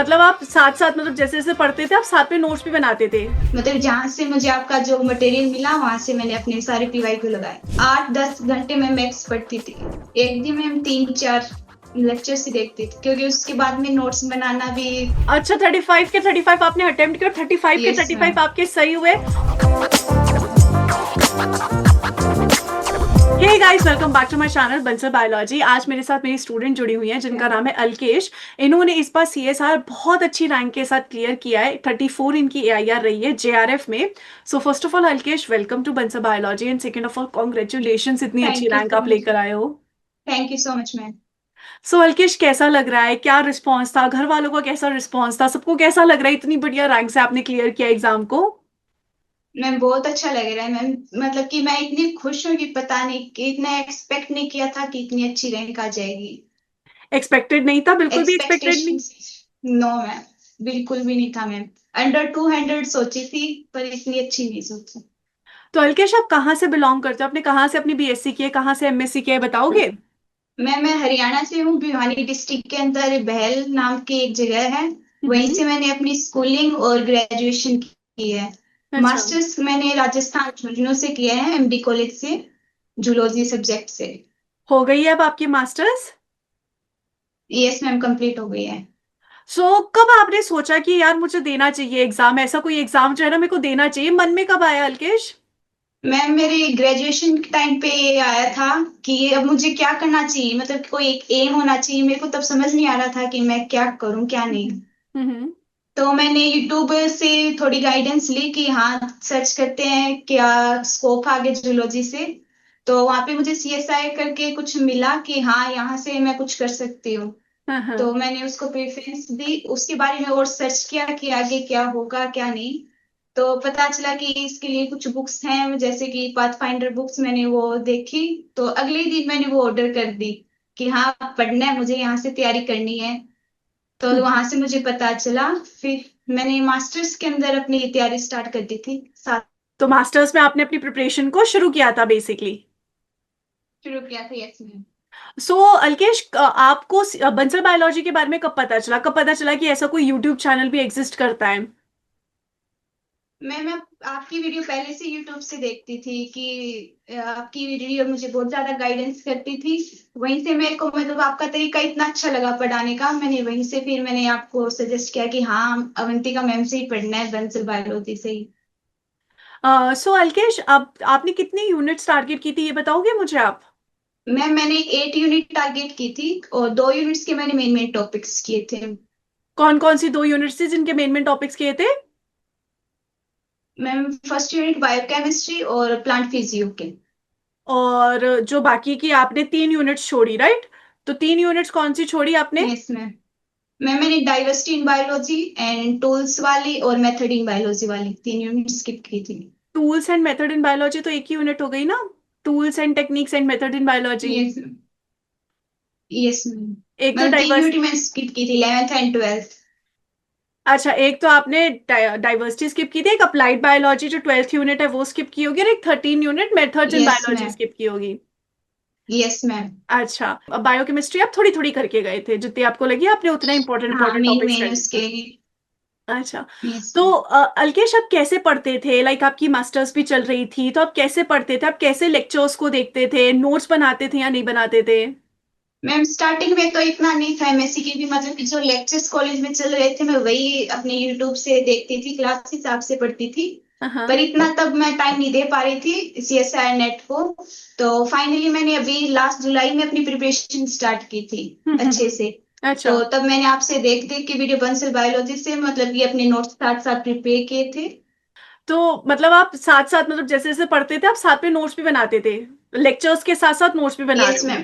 मतलब आप साथ साथ मतलब जैसे जैसे पढ़ते थे आप साथ में नोट्स भी बनाते थे? मतलब जहाँ से मुझे आपका जो मटेरियल मिला वहां से मैंने अपने सारे पीवाई को लगाए। 8-10 घंटे में मैथ्स पढ़ती थी। एक दिन में हम 3-4 लेक्चर्स ही देखती थी, क्योंकि उसके बाद में नोट्स बनाना भी। अच्छा, 35 के 35 आपने अटेम्प्ट किया और 35 के यस 35 मैम। आपके सही हुए। Hey guys, welcome back to my channel Bansal biology. आज मेरे साथ मेरी स्टूडेंट जुड़ी हुई है जिनका नाम है अलकेश। इन्होंने इस बार सीएसआर बहुत अच्छी रैंक के साथ क्लियर किया है। 34 इनकी एआईआर रही है जेआरएफ में। So first of all Alkesh, welcome to Bansal biology and second of all congratulation, इतनी अच्छी थैंक यू रैंक सो आप मच। लेकर आए हो। Thank you so much ma'am. So Alkesh, कैसा लग रहा है? क्या रिस्पॉन्स था? घर वालों का कैसा रिस्पॉन्स था? सबको कैसा लग रहा है इतनी बढ़िया रैंक से आपने क्लियर किया एग्जाम को? मैम बहुत अच्छा लग रहा है मैम। मतलब कि मैं इतनी खुश हूँ कि पता नहीं, कि इतना एक्सपेक्ट नहीं किया था कि इतनी अच्छी रैंक आ जाएगी। एक्सपेक्टेड नहीं था, बिल्कुल भी एक्सपेक्टेड नहीं। एक्सपेक्टेशंस। No ma'am. बिल्कुल भी नहीं था मैम। अंडर 200 सोची थी, पर इतनी अच्छी नहीं सोची। तो अलकेश, आप कहाँ से बिलोंग करते हो? आपने कहाँ से अपनी बीएससी की है, कहाँ से एमएससी की है, बताओगे? मैं हरियाणा से हूँ। भिवानी डिस्ट्रिक्ट के अंदर बहल नाम की एक जगह है। वहीं हम्म। से मैंने अपनी स्कूलिंग और ग्रेजुएशन की है। अच्छा। मास्टर्स मैंने राजस्थान झुंझुनू से किया है, एमडी कॉलेज से, जूलॉजी सब्जेक्ट से। हो गई है अब आपकी मास्टर्स? यस मैम, कंप्लीट हो गई है। कब आपने सोचा कि यार मुझे देना चाहिए एग्जाम, ऐसा कोई एग्जाम जो है ना मेरे को देना चाहिए, मन में कब आया अलकेश? मैम मेरे ग्रेजुएशन के टाइम पे ये आया था कि अब मुझे क्या करना चाहिए, मतलब कोई एक एम होना चाहिए। मेरे को तब समझ नहीं आ रहा था कि मैं क्या करूं क्या नहीं। हम्म। हम्म। तो मैंने यूट्यूब से थोड़ी गाइडेंस ली कि हाँ सर्च करते हैं क्या स्कोप आगे जूलॉजी से। तो वहां पे मुझे सीएसआई करके कुछ मिला कि हाँ यहाँ से मैं कुछ कर सकती हूँ। हाँ हाँ। तो मैंने उसको प्रेफरेंस दी, उसके बारे में और सर्च किया कि आगे क्या होगा क्या नहीं। तो पता चला कि इसके लिए कुछ बुक्स हैं, जैसे कि पाथ फाइंडर बुक्स, मैंने वो देखी। तो अगले ही दिन मैंने वो ऑर्डर कर दी कि हाँ पढ़ना है मुझे, यहाँ से तैयारी करनी है। तो हम्म। वहां से मुझे पता चला। फिर मैंने मास्टर्स के अंदर अपनी तैयारी स्टार्ट कर दी थी साथ। तो मास्टर्स में आपने अपनी प्रिपरेशन को शुरू किया था बेसिकली। शुरू किया था, यस मैम। अलकेश, आपको बंसल बायोलॉजी के बारे में कब पता चला, कब पता चला कि ऐसा कोई यूट्यूब चैनल भी एग्जिस्ट करता है? मैं आपकी वीडियो पहले से यूट्यूब से देखती थी कि आपकी वीडियो मुझे बहुत ज्यादा गाइडेंस करती थी। वहीं से मेरे को मतलब आपका तरीका इतना अच्छा लगा पढ़ाने का, मैंने वहीं से फिर मैंने आपको सजेस्ट किया कि हाँ अवंतिका मैम से ही पढ़ना है, बंसल बायोलॉजी से ही। अलकेश, अब आपने कितनी यूनिट्स टारगेट की थी ये बताओगे मुझे आप? मैंने 8 यूनिट टारगेट की थी, और 2 यूनिट्स के मैंने मेन मेन टॉपिक्स किए थे। कौन कौन सी 2 यूनिट्स थी जिनके मेन मेन टॉपिक्स किए थे? मैम फर्स्ट यूनिट बायोकेमिस्ट्री और प्लांट फिजियो के। और जो बाकी की आपने 3 यूनिट्स छोड़ी, राइट? तो 3 यूनिट्स कौन सी छोड़ी आपने? Yes ma'am. मैंने diversity in biology and tools वाली और मेथड इन बायोलॉजी वाली 3 यूनिट स्किप की थी। Tools and method in biology तो एक ही यूनिट हो गई ना। Tools and techniques and method in biology. Yes ma'am. Yes ma'am. एक तो मतलब तीन डाइवर्स यूनिट मैंने स्किप की थी, 11th एंड 12th। अच्छा, एक तो आपने डाइवर्सिटी स्किप की थी, एक अप्लाइड बायोलॉजी जो 12th यूनिट है वो स्किप की होगी, और एक 13 unit methods in yes biology ma'am. Skip की होगी। Yes ma'am. अच्छा, अब बायोकेमिस्ट्री आप थोड़ी थोड़ी करके गए थे, जितनी आपको लगी आपने उतना इंपॉर्टेंट हाँ इंपॉर्टेंट मेन टॉपिक्स कर मेन लिए। उसके। अच्छा। यस तो मैम। अलकेश, आप कैसे पढ़ते थे? लाइक आपकी मास्टर्स भी चल रही थी तो आप कैसे पढ़ते थे? आप कैसे लेक्चर्स को देखते थे? नोट्स बनाते थे या नहीं बनाते थे? मैम स्टार्टिंग में तो इतना नहीं था एमएससी के भी, मतलब कि जो लेक्चर्स कॉलेज में चल रहे थे मैं वही अपने यूट्यूब से देखती थी, क्लास के हिसाब से पढ़ती थी। पर हाँ। इतना तब मैं टाइम नहीं दे पा रही थी सीएसआई नेट को। तो फाइनली मैंने अभी लास्ट जुलाई में अपनी प्रिपरेशन स्टार्ट की थी अच्छे से। अच्छा। तो तब मैंने आपसे देख देख के वीडियो बंसल बायोलॉजी से मतलब कि अपने नोट्स साथ साथ प्रिपेयर किए थे। तो मतलब आप साथ साथ मतलब जैसे जैसे पढ़ते थे आप साथ में नोट्स भी बनाते थे? लेक्चर्स के साथ साथ नोट्स भी बना रहे यस हो? मैम।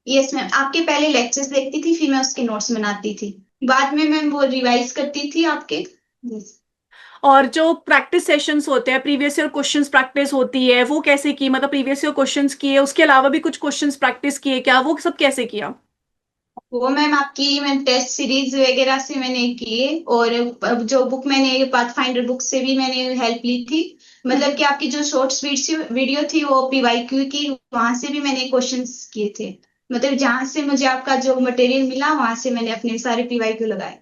यस मैम, आपके पहले लेक्चर्स देखती थी, फिर मैं उसके नोट्स बनाती थी। बाद में मैं वो रिवाइज करती थी आपके। यस। और जो प्रैक्टिस सेशंस होते हैं, प्रीवियस ईयर क्वेश्चंस प्रैक्टिस होती है, वो कैसे की? मतलब प्रीवियस ईयर क्वेश्चंस किए, उसके अलावा भी कुछ क्वेश्चंस प्रैक्टिस किए क्या? वो सब कैसे किया? वो मैम आपकी मैं टेस्ट सीरीज वगैरह से मैंने किए, और अब जो बुक मैंने पाथ फाइंडर बुक से भी मैंने हेल्प ली थी। मतलब कि आपकी जो शॉर्ट्स वीडियो थी वो पीवाईक्यू की, वहां से भी मैंने क्वेश्चंस किए थे। मतलब जहां से मुझे आपका जो मटेरियल मिला वहां से मैंने अपने सारे पीवाईक्यू लगाए।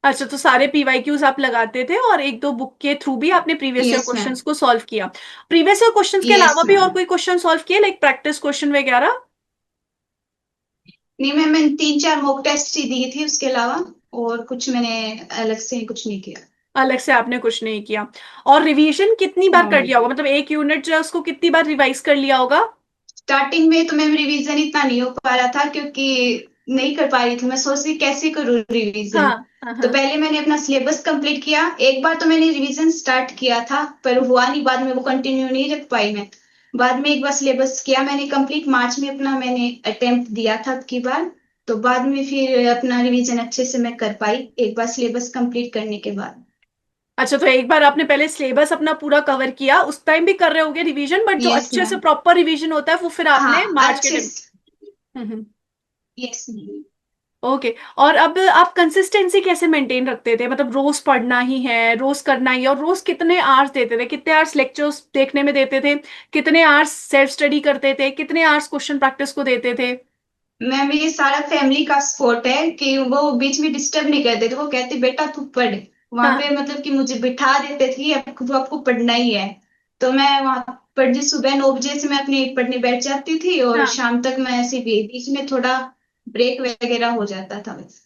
अच्छा, तो सारे पीवाईक्यूज आप लगाते थे और एक दो बुक के थ्रू भी आपने previous year yes ma'am. Questions को सॉल्व किया। प्रीवियस ईयर क्वेश्चंस के यस अलावा भी और मैम। कोई क्वेश्चन सॉल्व किए, लाइक प्रैक्टिस क्वेश्चन वगैरह? नहीं मैम, मैंने 3 4 मॉक टेस्ट ही दी थी उसके अलावा, और कुछ मैंने अलग से कुछ नहीं किया। अलग से आपने कुछ नहीं किया। और रिवीजन कितनी बार नो कर मैम। लिया होगा, मतलब एक यूनिट जो है उसको कितनी बार रिवाइज कर लिया होगा? स्टार्टिंग में तो मैम रिवीजन इतना नहीं हो पा रहा था, क्योंकि नहीं कर पा रही थी। मैं सोच रही कैसे करूँ रिवीजन। हाँ हाँ तो हाँ। पहले मैंने अपना सिलेबस कंप्लीट किया। एक बार तो मैंने रिवीजन स्टार्ट किया था, पर हुआ नहीं, बाद में वो कंटिन्यू नहीं रख पाई मैं। बाद में एक बार सिलेबस किया मैंने कंप्लीट, मार्च में अपना मैंने अटेम्प्ट दिया था अब की बार। तो बाद में फिर अपना रिवीजन अच्छे से मैं कर पाई, एक बार सिलेबस कंप्लीट करने के बाद। अच्छा, तो एक बार आपने पहले सिलेबस अपना पूरा कवर किया, उस टाइम भी कर रहे होगे रिवीजन, बट जो यस अच्छे से मैम। प्रॉपर रिवीजन होता है वो फिर आपने हाँ मार्च के अच्छे टाइम। से। हम्म। Yes ma'am. ओके। और अब आप कंसिस्टेंसी कैसे मेंटेन रखते थे, मतलब रोज पढ़ना ही है, रोज करना ही है, और रोज कितने आवर्स देते थे, कितने आवर्स लेक्चर्स देखने में देते थे, कितने आवर्स सेल्फ स्टडी करते थे, कितने आवर्स क्वेश्चन प्रैक्टिस को देते थे? मैम ये सारा फैमिली का सपोर्ट है कि वो बीच में डिस्टर्ब नहीं करते थे। वो कहते बेटा तू पढ़। वहां पे हाँ मतलब कि मुझे बिठा देते थे कि आपको पढ़ना ही है। तो मैं वहां पढ़ सुबह 9 बजे से मैं अपनी पढ़ने बैठ जाती थी, और हाँ। शाम तक मैं ऐसे भी बीच में थोड़ा ब्रेक वगैरह हो जाता था बस।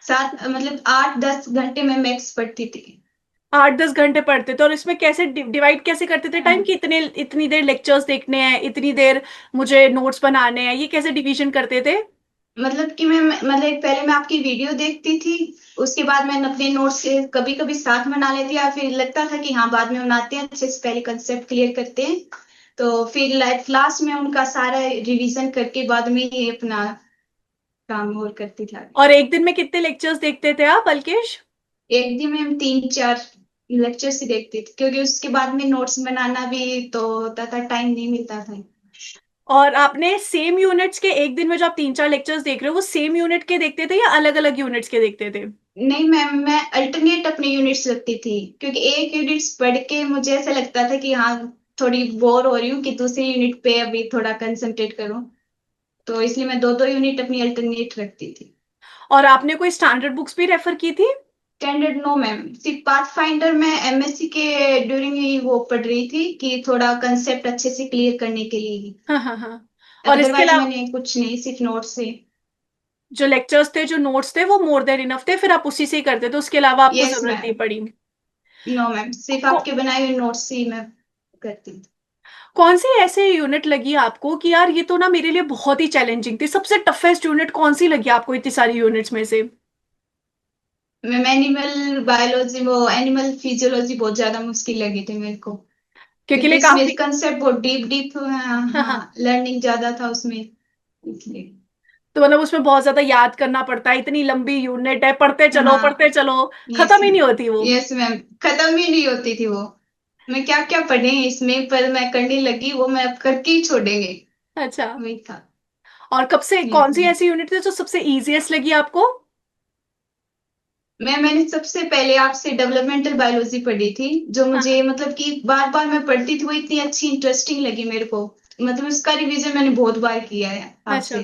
सात मतलब 8 10 घंटे में मैक्स पढ़ती थी। 8-10 घंटे पढ़ते थे, और इसमें कैसे डिवाइड कैसे करते थे टाइम, हाँ। कि इतने इतनी देर लेक्चर्स देखने हैं, इतनी देर मुझे नोट्स बनाने हैं, ये कैसे डिवीजन करते थे? मतलब कि मैं मतलब पहले मैं आपकी वीडियो देखती थी, उसके बाद मैं अपने नोट्स से कभी कभी साथ बना लेती, या फिर लगता था कि हाँ बाद में बनाते हैं अच्छे से, पहले कंसेप्ट क्लियर करते हैं। तो फिर लास्ट में उनका सारा रिवीजन करके बाद में ही अपना काम और करती थी आगे। और एक दिन में कितने लेक्चर्स देखते थे आप, अल्केश? एक दिन में हम 3 4 लेक्चर्स ही देखती थी, क्योंकि उसके बाद में नोट्स बनाना भी तो होता था, टाइम नहीं मिलता था। और आपने सेम यूनिट्स के एक दिन में जो आप 3-4 लेक्चर्स देख रहे हो, वो सेम यूनिट के देखते थे या अलग अलग यूनिट्स के देखते थे? नहीं मैम, मैं अल्टरनेट अपने यूनिट्स रखती थी, क्योंकि एक यूनिट्स पढ़ के मुझे ऐसा लगता था कि हाँ थोड़ी बोर हो रही हूँ, कि दूसरी यूनिट पे अभी थोड़ा कंसंट्रेट करूँ। तो इसलिए मैं दो दो यूनिट अपनी अल्टरनेट रखती थी। और आपने कोई स्टैंडर्ड बुक्स भी रेफर की थी? स्टैंडर्ड नो मैम, सिर्फ पाथ फाइंडर में एमएससी के ड्यूरिंग ही वो पढ़ रही थी, कि थोड़ा कंसेप्ट अच्छे से क्लियर करने के लिए ही। हाँ हाँ हाँ। और इसके अदरवाइज अलावा मैंने कुछ नहीं, सिर्फ नोट्स से। जो लेक्चर्स थे, जो नोट्स थे, वो मोर देन इनफ थे, फिर आप उसी से ही करते थे, उसके अलावा आपको यस जरूरत नहीं मैम। पड़ी? नो मैम, सिर्फ को, आपके बनाए हुए नोट्स से ही मैं करती थी। कौन सी ऐसे यूनिट लगी आपको कि यार ये तो ना मेरे लिए बहुत ही चैलेंजिंग थी, सबसे टफेस्ट यूनिट कौन सी लगी आपको इतनी सारी यूनिट्स में से? मैम एनिमल बायोलॉजी, वो एनिमल फिजियोलॉजी बहुत ज्यादा मुश्किल लगी थी मेरे को, क्योंकि क्योंकि लिए उसमें काफी। कंसेप्ट बहुत डीप डीप, हाँ हाँ हाँ, हाँ। लर्निंग ज्यादा था उसमें, इसलिए। तो मतलब उसमें बहुत ज्यादा याद करना पड़ता है, इतनी लंबी यूनिट है, पढ़ते चलो हाँ। पढ़ते चलो, यस खत्म ही नहीं मैम। होती वो। यस मैम, खत्म ही नहीं होती थी वो। मैं क्या क्या पढ़े हैं इसमें, पर मैं करने लगी वो, मैं अब करके ही छोड़ेंगे। अच्छा। वही था। और कब से यस कौन सी मैम। ऐसी यूनिट थी जो सबसे इजीएस्ट लगी आपको? मैंने सबसे पहले आपसे डेवलपमेंटल बायोलॉजी पढ़ी थी, जो हाँ मुझे हाँ। मतलब कि बार बार मैं पढ़ती थी, वो इतनी अच्छी इंटरेस्टिंग लगी मेरे को। मतलब उसका रिवीजन मैंने बहुत बार किया है अच्छा, आपसे।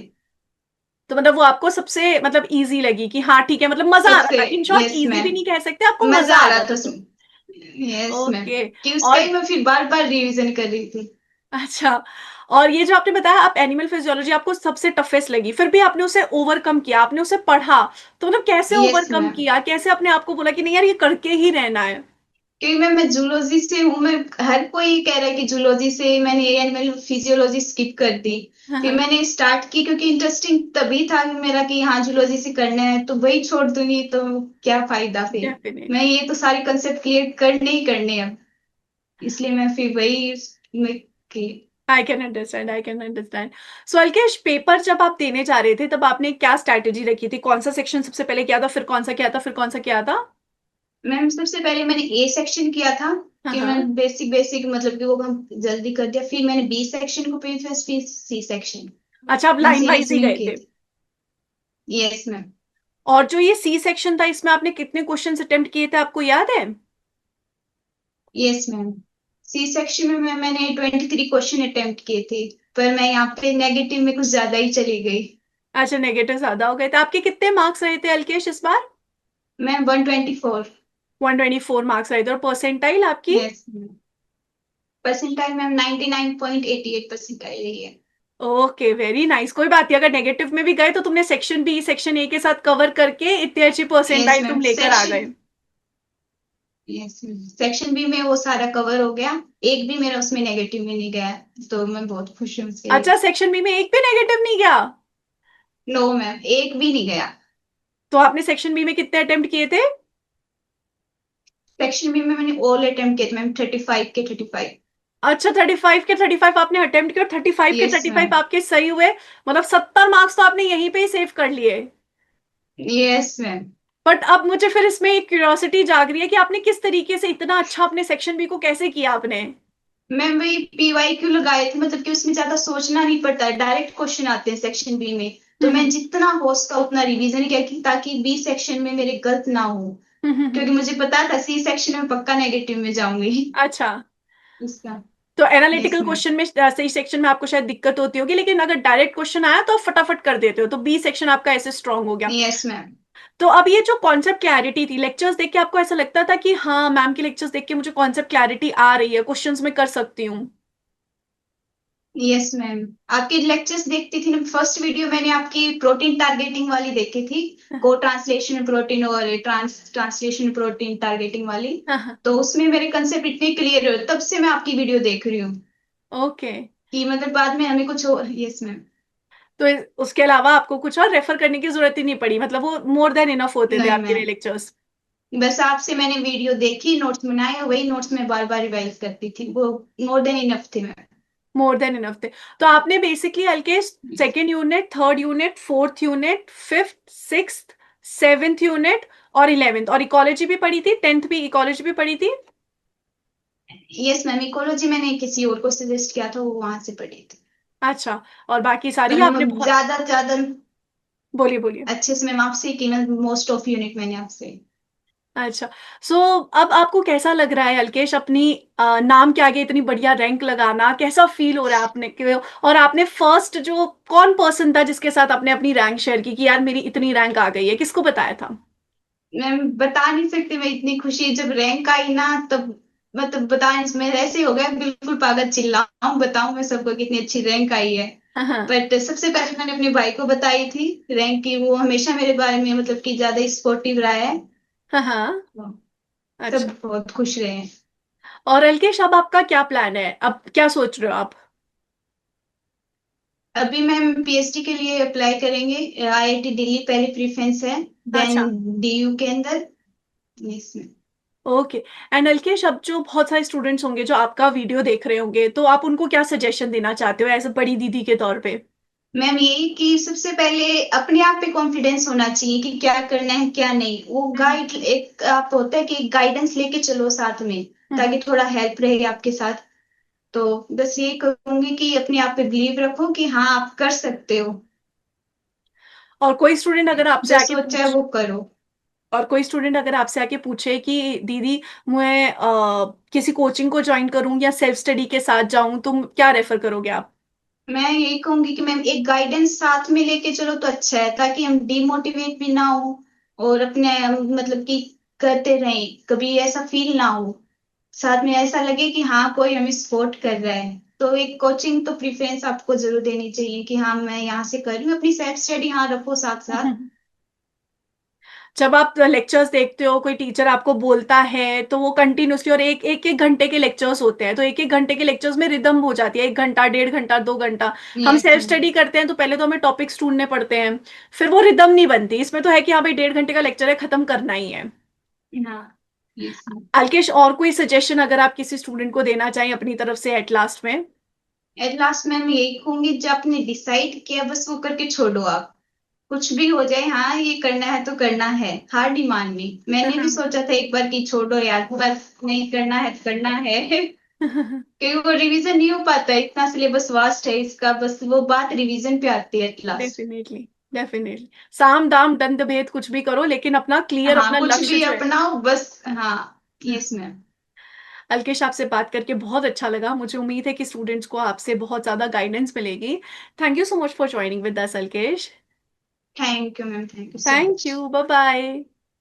तो मतलब वो आपको सबसे मतलब इजी लगी कि हाँ ठीक है, मतलब मजा आ रहा सबसे। था, इन शॉर्ट यस इजी भी मैम। नहीं कह सकते, आपको मजा मजा आ आ रहा रहा था था। उसमें। Yes ma'am. ओके। कि उसका और ही मैं फिर बार बार रिवीजन कर रही थी। अच्छा, और ये जो आपने बताया आप एनिमल फिजियोलॉजी आपको सबसे टफेस्ट लगी, फिर भी आपने उसे ओवरकम किया, आपने उसे पढ़ा, तो मतलब कैसे यस ओवरकम मैम। किया, कैसे अपने आप को बोला कि नहीं यार ये करके ही रहना है? क्योंकि मैं जूलॉजी से हूँ। मैं हर कोई कह रहा है कि जूलॉजी से, मैंने एनिमल फिजियोलॉजी स्किप कर दी। हाँ फिर हाँ। मैंने स्टार्ट की, क्योंकि इंटरेस्टिंग तभी था मेरा कि हाँ जूलॉजी से करना है, तो वही छोड़ दूंगी तो क्या फायदा फिर। मैं डेफिनेटली। ये तो सारे कंसेप्ट क्लियर करने ही करने हैं अब। इसलिए मैं फिर वही में की। I can understand, I can understand. So Alkesh, paper जब आप देने जा रहे थे तब आपने क्या स्ट्रैटेजी रखी थी, कौन सा सेक्शन सबसे पहले किया था, फिर कौन सा किया था, फिर कौन सा किया था? मैम सबसे पहले मैंने ए सेक्शन किया था, हाँ कि हाँ। मैं बेसिक बेसिक मतलब कि वो हम जल्दी कर दिया। फिर मैंने बी सेक्शन को, फिर सी सेक्शन। अच्छा, आप इन लाइन वाइज सीरीज ही में गए किए थे? थे। Yes ma'am. और जो ये सी सेक्शन था, इसमें आपने कितने क्वेश्चन अटेम्प्ट किए थे, आपको याद है? Yes ma'am. सी सेक्शन में मैंने 23 क्वेश्चन अटेम्प्ट किए थे, पर मैं यहाँ पे नेगेटिव में कुछ ज्यादा ही चली गई। अच्छा, नेगेटिव ज्यादा हो गए थे, आपके कितने मार्क्स रहे थे अल्केश इस बार? मैम 124। 124 मार्क्स आए थे, और परसेंटाइल आपकी? Yes ma'am. Percentile ma'am 99.88 percentile रही है। Okay, very nice. कोई बात नहीं, अगर नेगेटिव में भी गए तो तुमने सेक्शन बी सेक्शन ए के साथ कवर करके इतनी अच्छी यस परसेंटाइल मैम तुम लेकर आ सेक्शन। गए। यस मैम सेक्शन बी में वो सारा कवर हो गया। एक भी मेरा उसमें नेगेटिव में नहीं गया। तो मैं बहुत खुश हूँ उसके लिए। अच्छा, सेक्शन बी में एक भी नेगेटिव नहीं गया? नो मैम एक भी नहीं गया। तो आपने सेक्शन बी में कितने अटेम्प्ट किए थे? सेक्शन बी में मैंने ऑल अटेम्प्ट किए थे मैम 35 के 35। अच्छा, 35 के 35 आपने अटेम्प्ट किए, और 35 के यस 35 मैम। आपके सही हुए। मतलब 70 मार्क्स तो आपने यहीं पे ही सेव कर लिए। Yes ma'am. बट अब मुझे फिर इसमें एक क्यूरियोसिटी जाग रही है कि आपने किस तरीके से इतना अच्छा अपने सेक्शन बी को कैसे किया आपने? मैम वही पीवाई क्यों लगाए थे, मतलब कि उसमें ज्यादा सोचना नहीं पड़ता है, डायरेक्ट क्वेश्चन आते हैं सेक्शन बी में। तो मैं हम्म जितना हो सका उतना रिवीजन किया कि ताकि बी सेक्शन में मेरे गलत ना हो। हम्म हम्म, क्योंकि हम्म। मुझे पता था सी सेक्शन में पक्का नेगेटिव में जाऊंगी। अच्छा, इसका। तो यस एनालिटिकल मैम। क्वेश्चन में सही सेक्शन में आपको शायद दिक्कत होती होगी, लेकिन अगर डायरेक्ट क्वेश्चन आया तो आप फटाफट कर देते हो, तो बी सेक्शन आपका ऐसे स्ट्रांग हो गया। Yes ma'am. तो अब ये जो कॉन्सेप्ट क्लैरिटी थी, लेक्चर्स देख के आपको ऐसा लगता था कि हाँ, मैम के लेक्चर्स देख के मुझे कॉन्सेप्ट क्लैरिटी आ रही है, क्वेश्चंस में कर सकती हूँ? यस मैम आपके लेक्चर्स देखती थी ना, फर्स्ट वीडियो मैंने आपकी प्रोटीन टारगेटिंग वाली देखी थी। को ट्रांसलेशन प्रोटीन और ट्रांसलेशन प्रोटीन टारगेटिंग वाली। हाँ हाँ। तो उसमें मेरे कंसेप्ट इतने क्लियर हो तब से मैं आपकी वीडियो देख रही हूँ। ओके। कि मतलब बाद में हमें कुछ और। Yes ma'am. तो उसके अलावा आपको कुछ और रेफर करने की जरूरत ही नहीं पड़ी, मतलब वो मोर देन इनफ होते थे नहीं आपके लिए मैम लेक्चर्स? बस आपसे मैंने वीडियो देखी नोट्स बनाए और वही नोट्स में बार बार रिवाइज करती थी, वो मोर देन इनफ थे मैम। मोर देन इनफ थे। तो आपने बेसिकली एलके second unit, third unit, fourth unit, fifth, sixth, seventh unit और इलेवेंथ, और इकोलॉजी भी पढ़ी थी, 10th भी इकोलॉजी भी पढ़ी थी? यस मैम इकोलॉजी मैंने किसी और को सजेस्ट किया था, वो वहां से पढ़ी थी। अच्छा, और बाकी सारी आपने मैम बहुत... ज्यादा ज्यादा बोलिए बोलिए। अच्छे से मैम आपसे की मैं मोस्ट ऑफ यूनिट मैंने आपसे। अच्छा, सो अब आपको कैसा लग रहा है अल्केश, अपनी नाम के आगे इतनी बढ़िया रैंक लगाना कैसा फील हो रहा है आपने और आपने फर्स्ट जो कौन पर्सन था जिसके साथ आपने अपनी रैंक शेयर की कि यार मेरी इतनी रैंक आ गई है, किसको बताया था? मैम बता नहीं सकती मैं इतनी खुशी जब रैंक आई ना तब। मतलब बताएं इसमें ऐसे हो गया बिल्कुल पागल चिल्लाऊं बताऊं मैं सबको कितनी अच्छी रैंक आई है। हाँ हाँ बट सबसे पहले मैंने अपने भाई को बताई थी रैंक की, वो हमेशा मेरे बारे में मतलब कि ज्यादा सपोर्टिव रहा है। हाँ हाँ। तो सब अच्छा, बहुत खुश रहे हैं। और अल्केश अब आपका क्या प्लान है, अब क्या सोच रहे हो आप? अभी मैम पीएचडी के लिए अप्लाई करेंगे। आईआईटी दिल्ली पहले प्रेफरेंस है। देन अच्छा, डीयू के अंदर। Yes ma'am. Okay. And Alkesh, अब जो बहुत सारे स्टूडेंट्स होंगे जो आपका वीडियो देख रहे होंगे, तो आप उनको क्या सजेशन देना चाहते हो एज अ बड़ी दीदी के तौर पे? मैम यही कि सबसे पहले अपने आप पे कॉन्फिडेंस होना चाहिए कि क्या करना है क्या नहीं, वो हम्म गाइड एक आप होता है कि गाइडेंस लेके चलो साथ में। हम्म। ताकि थोड़ा हेल्प रहे आपके साथ। तो बस यही कहूंगी कि अपने आप पे बिलीव रखो कि हाँ आप कर सकते हो। और कोई स्टूडेंट अगर आपसे जो आके सोचा है पूछ वो करो। और कोई स्टूडेंट अगर आपसे आके पूछे कि दीदी, मैं किसी कोचिंग को ज्वाइन करूं या सेल्फ स्टडी के साथ जाऊं, तुम क्या रेफर करोगे आप? मैं यही कहूंगी कि मैम एक गाइडेंस साथ में लेके चलो तो अच्छा है ताकि हम डिमोटिवेट भी ना हो। और अपने मतलब कि करते रहें कभी ऐसा फील ना हो। साथ में ऐसा लगे कि हाँ कोई हमें सपोर्ट कर रहा है। तो एक कोचिंग तो प्रेफरेंस आपको जरूर देनी चाहिए कि हाँ मैं यहाँ से कर रही हूँ, अपनी सेल्फ स्टडी हाँ रखो साथ साथ। जब आप लेक्चर्स देखते हो, कोई टीचर आपको बोलता है तो वो कंटिन्यूसली, और एक एक एक घंटे के लेक्चर्स होते हैं, तो एक एक घंटे के लेक्चर्स में रिदम हो जाती है, 1 घंटा, 1.5 घंटा, 2 घंटा। हम यस सेल्फ मैम। स्टडी करते हैं तो पहले तो हमें टॉपिक्स ढूंढने पड़ते हैं, फिर वो रिदम नहीं बनती। इसमें तो है कि हाँ भाई, 1.5 घंटे का लेक्चर है, खत्म करना ही है। हाँ। Yes ma'am. अल्केश, और कोई सजेशन अगर आप किसी स्टूडेंट को देना चाहें अपनी तरफ से एट लास्ट में? एट लास्ट मैम यही कहूंगी जो आपने डिसाइड किया बस वो करके छोड़ो आप। कुछ भी हो जाए हाँ ये करना है तो करना है, हार नहीं माननी। मैंने भी सोचा था एक बार कि छोड़ो यार बस नहीं करना है तो करना है। क्योंकि वो रिवीजन नहीं हो पाता है, इतना सिलेबस वास्ट है इसका, बस वो बात रिवीजन पे आती है एट लास्ट। Definitely, definitely. साम दाम दंड भेद कुछ भी करो, लेकिन अपना क्लियर, हाँ अपना कुछ लक्ष्य भी जो है। अपनाओ बस हाँ। Yes ma'am. अल्केश, आपसे बात करके बहुत अच्छा लगा, मुझे उम्मीद है कि स्टूडेंट्स को आपसे बहुत ज्यादा गाइडेंस मिलेगी। Thank you so much for joining with us Alkesh. Thank you ma'am, thank you so thank much. You, bye bye.